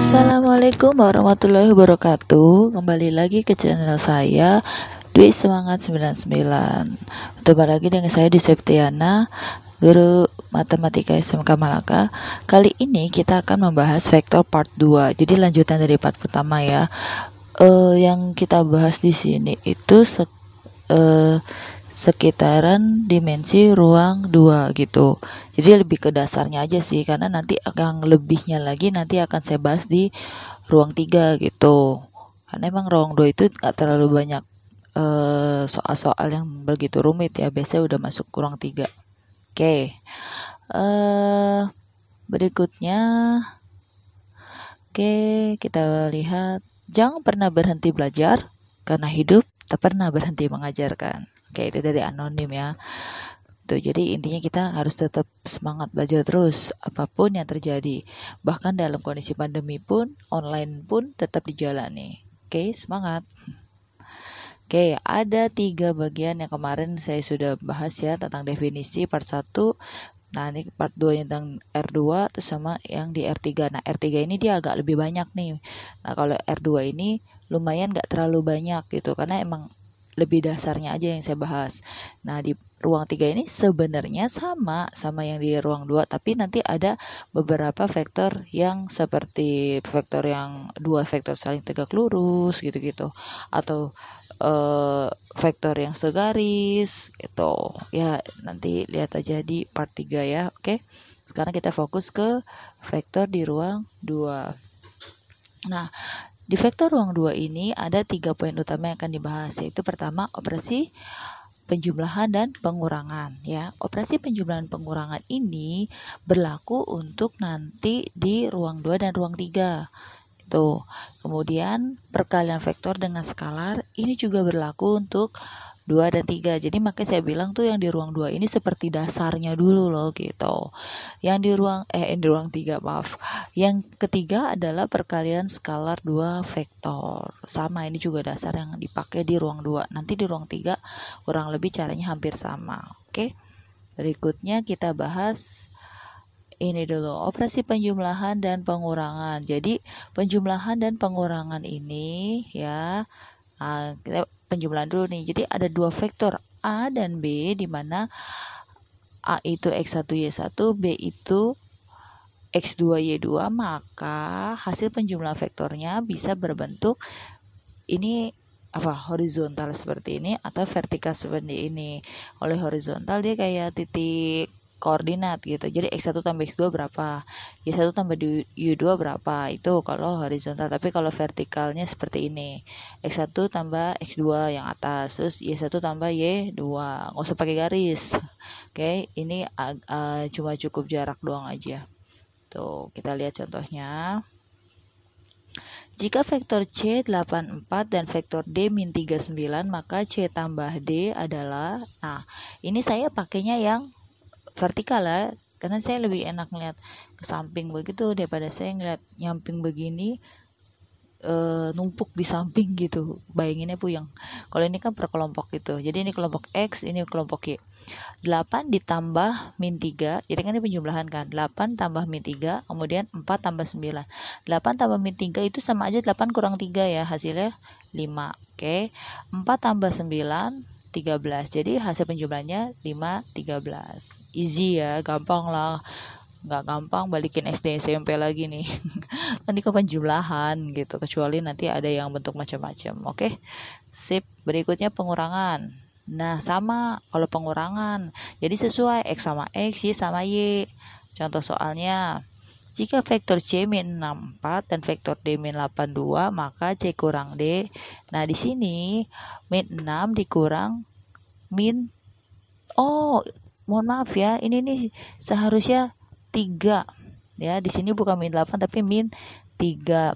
Assalamualaikum warahmatullahi wabarakatuh. Kembali lagi ke channel saya Dwi Semangat 99. Bertemu lagi dengan saya Dwi Septiana, guru matematika SMK Malaka. Kali ini kita akan membahas vektor part 2. Jadi lanjutan dari part pertama ya. Yang kita bahas di sini itu sekitaran dimensi ruang 2 gitu. Jadi lebih ke dasarnya aja sih, karena nanti akan lebihnya lagi nanti akan saya bahas di ruang 3 gitu. Karena emang ruang 2 itu gak terlalu banyak soal-soal yang begitu rumit ya, biasanya udah masuk ke ruang 3. Oke. Berikutnya kita lihat, jangan pernah berhenti belajar karena hidup tak pernah berhenti mengajarkan. Oke, itu dari anonim ya. Tuh, jadi intinya kita harus tetap semangat belajar terus apapun yang terjadi. Bahkan dalam kondisi pandemi pun, online pun tetap dijalani. Oke, semangat. Oke, ada 3 bagian yang kemarin saya sudah bahas ya, tentang definisi part 1. Nah, ini part 2 tentang R2 terus sama yang di R3. Nah, R3 ini dia agak lebih banyak nih. Nah, kalau R2 ini lumayan gak terlalu banyak gitu, karena emang lebih dasarnya aja yang saya bahas. Nah, di ruang 3 ini sebenarnya sama yang di ruang 2, tapi nanti ada beberapa vektor yang seperti vektor yang dua vektor saling tegak lurus gitu-gitu, atau vektor yang segaris gitu. Ya, nanti lihat aja di part 3 ya. Oke. Sekarang kita fokus ke vektor di ruang 2. Nah, di vektor ruang 2 ini ada 3 poin utama yang akan dibahas, yaitu pertama operasi penjumlahan dan pengurangan ya. Operasi penjumlahan pengurangan ini berlaku untuk nanti di ruang 2 dan ruang 3. Tuh. Kemudian perkalian vektor dengan skalar ini juga berlaku untuk 2 dan 3. Jadi makanya saya bilang tuh yang di ruang 2 ini seperti dasarnya dulu loh gitu. Yang di ruang 3, maaf. Yang ketiga adalah perkalian skalar 2 vektor. Sama, ini juga dasar yang dipakai di ruang 2. Nanti di ruang 3 kurang lebih caranya hampir sama. Oke. Berikutnya kita bahas ini dulu, operasi penjumlahan dan pengurangan. Jadi penjumlahan dan pengurangan ini ya, kita penjumlahan dulu nih. Jadi ada 2 vektor A dan B, di mana A itu X1 Y1, B itu X2 Y2, maka hasil penjumlahan vektornya bisa berbentuk ini horizontal seperti ini atau vertikal seperti ini. Oleh horizontal dia kayak titik koordinat gitu. Jadi X1 tambah X2 berapa, Y1 tambah Y2 berapa, itu kalau horizontal. Tapi kalau vertikalnya seperti ini, X1 tambah X2 yang atas, terus Y1 tambah Y2, nggak usah pakai garis. Oke, ini cuma cukup jarak doang aja. Tuh, kita lihat contohnya. Jika vektor C 84 dan vektor D min 39, maka C tambah D adalah, nah ini saya pakainya yang vertikal ya, karena saya lebih enak ngeliat ke samping begitu daripada saya ngeliat nyamping begini, numpuk di samping gitu, bayanginnya puyeng. Kalau ini kan per kelompok gitu, jadi ini kelompok X, ini kelompok Y. 8 ditambah min 3, jadi kan ini penjumlahan kan, 8 tambah min 3, kemudian 4 tambah 9. 8 tambah min 3 itu sama aja 8 kurang 3 ya, hasilnya 5. Oke, 4 tambah 9, 13. Jadi hasil penjumlahannya 5, 13. Easy ya, gampang lah. Nggak gampang balikin SD SMP lagi nih. Nanti ke penjumlahan gitu, kecuali nanti ada yang bentuk macam-macam. Oke, sip. Berikutnya pengurangan. Nah, sama kalau pengurangan. Jadi sesuai X sama X, Y sama Y. Contoh soalnya, jika vektor C min 64 dan vektor D min 82, maka C kurang D. Nah, di sini min 6 dikurang min, mohon maaf ya, ini nih seharusnya 3. Ya, di sini bukan min 8 tapi min 3.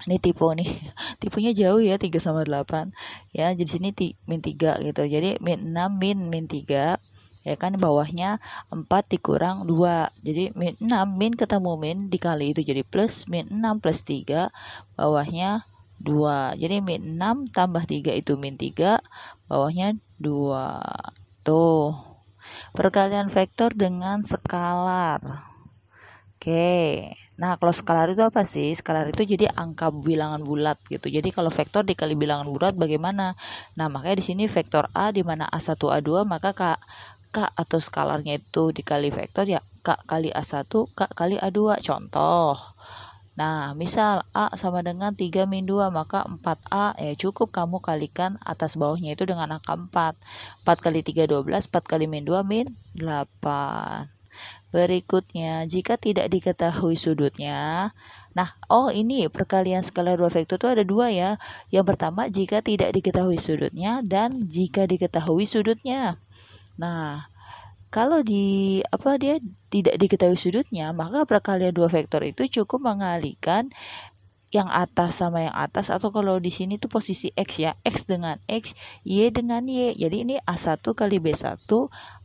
Ini tipenya jauh ya, 3 sama 8 ya. Jadi sini min 3 gitu. Jadi min 6 min 3 ya kan, bawahnya 4 dikurang 2. Jadi min 6 min ketemu min dikali itu jadi plus, min 6 plus 3 bawahnya 2. Jadi min 6 tambah 3 itu min 3, bawahnya 2. Tuh. Perkalian vektor dengan skalar. Oke, Nah, kalau skalar itu apa sih? Skalar itu jadi angka bilangan bulat gitu. Jadi kalau vektor dikali bilangan bulat bagaimana? Nah, makanya di sini vektor A di mana A1 A2 maka K atau skalarnya itu dikali vektor ya K kali A1 K kali A2. Contoh. Nah, misal A sama dengan 3 min 2 maka 4A ya cukup kamu kalikan atas bawahnya itu dengan angka 4. 4 kali 3 12, 4 kali min 2 min 8. Berikutnya, jika tidak diketahui sudutnya. Nah, ini perkalian skalar dua vektor itu ada dua ya. Yang pertama, jika tidak diketahui sudutnya dan jika diketahui sudutnya. Nah, kalau dia tidak diketahui sudutnya, maka perkalian dua vektor itu cukup mengalihkan yang atas sama yang atas, atau kalau di sini tuh posisi X ya, X dengan X, Y dengan Y. Jadi ini A1 kali B1,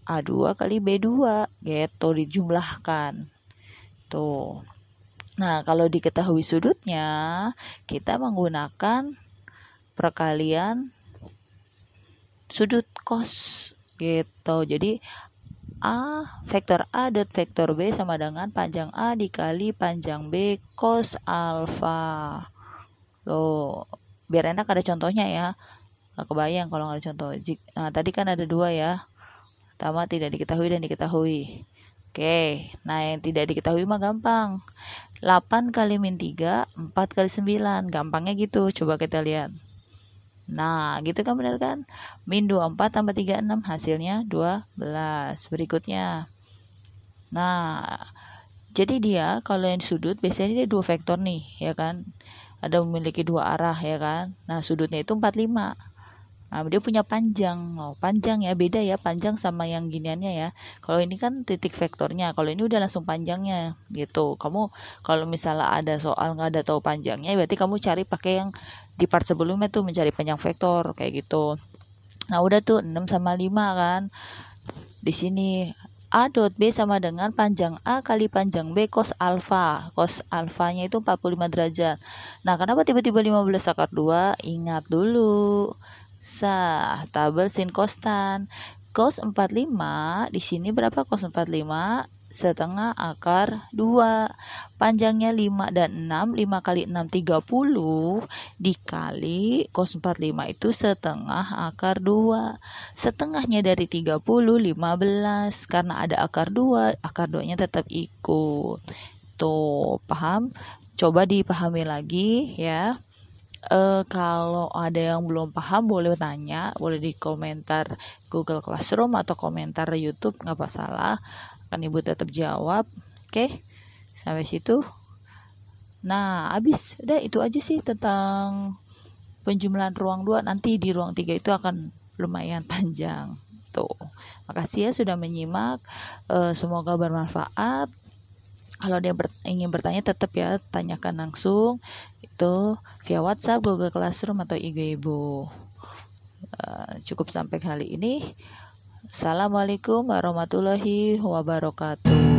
A2 kali B2 gitu dijumlahkan. Tuh. Nah, kalau diketahui sudutnya, kita menggunakan perkalian sudut cos gitu. Jadi vektor A dot vektor B sama dengan panjang A dikali panjang B cos alfa. Loh, biar enak ada contohnya ya. Nggak kebayang kalau nggak ada contoh. Nah, tadi kan ada dua ya. Pertama tidak diketahui dan diketahui. Oke, nah yang tidak diketahui mah gampang. 8 kali min 3, 4 kali 9. Gampangnya gitu, coba kita lihat. Nah, gitu kan benar kan? Min 24 tambah 36, hasilnya 12. Berikutnya. Nah, jadi dia kalau yang sudut biasanya dia dua vektor nih, ya kan? Ada memiliki dua arah, ya kan? Nah, sudutnya itu 45. Nah, dia punya panjang. Panjang ya, beda ya panjang sama yang giniannya ya. Kalau ini kan titik vektornya, kalau ini udah langsung panjangnya gitu. Kamu kalau misalnya ada soal nggak ada tahu panjangnya, berarti kamu cari pakai yang di part sebelumnya tuh mencari panjang vektor kayak gitu. Nah, udah tuh 6 sama 5 kan. Di sini A dot B sama dengan panjang A kali panjang B cos alfa. Cos alfanya itu 45 derajat. Nah, kenapa tiba-tiba 15 akar 2? Ingat dulu. Tabel sin kostan. Cos 45 di sini berapa cos 45? Setengah akar 2. Panjangnya 5 dan 6. 5 kali 6 30 dikali cos 45 itu setengah akar 2. Setengahnya dari 30 15. Karena ada akar 2, akar 2-nya tetap ikut. Tuh, paham? Coba dipahami lagi ya. Kalau ada yang belum paham boleh tanya, boleh di komentar Google Classroom atau komentar YouTube, nggak masalah, akan ibu tetap jawab. Oke, sampai situ. Nah, habis udah itu aja sih tentang penjumlahan ruang 2. Nanti di ruang 3 itu akan lumayan panjang tuh. Makasih ya sudah menyimak, semoga bermanfaat. Kalau dia ingin bertanya tetap ya tanyakan langsung itu via WhatsApp, Google Classroom atau IG Ibu. Cukup sampai kali ini. Assalamualaikum warahmatullahi wabarakatuh.